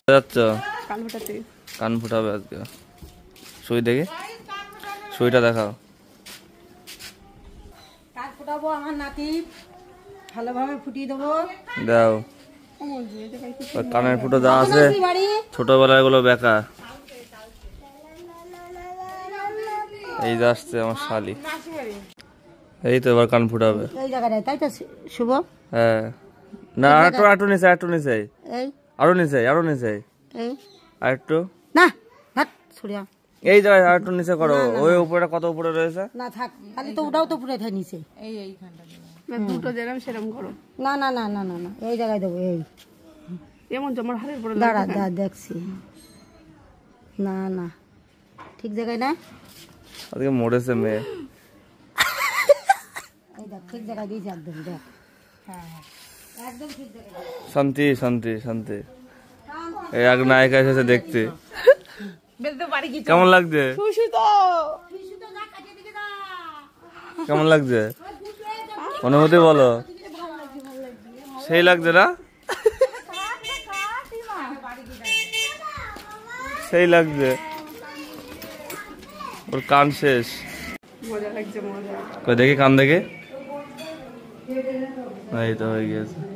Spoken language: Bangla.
যাচ্ছ কান ফুটাবে আজকে সুই দেখি সুইটা দেখাও কান ফুটাবো আমার নাতি ভালোভাবে ফুটিয়ে দেবো দাও কানের ফুটো যা আছে ছোটবেলায় গুলো বেকা এই যে আসছে আমার শালি এই তো এবার কান ফুটাবে এই জায়গাটায় তাই তো শুভ হ্যাঁ না আরেকটু নিচে এই আরো নিচে এই আরেকটু না থাক ছড়িয়া এই জায়গায় আরেকটু নিচে করো ওই উপরে কত উপরে রয়েছে না থাক খালি তো ওটাও তো পুরো থাকে নিচে এইখানটা দুটো যেরকম সেরকম করো না না না না না না এই জায়গায় দেবো এই এমন জমার হাড়ের উপরে দাঁড়া দেখছি না না ঠিক জায়গায় না আজকে মরেছে মেয়ে এই দেখ ঠিক জায়গায় দিয়েছি একদম দেখ হ্যাঁ একদম ঠিক জায়গায় শান্তি শান্তি শান্তি এই এক নায়িকা এসেছে দেখতে কেমন লাগছে কেমন লাগছে অনুভূতি বলো সেই লাগছে না সেই লাগছে ওর কান শেষ দেখি কান দেখে এই তো হয়ে গিয়েছে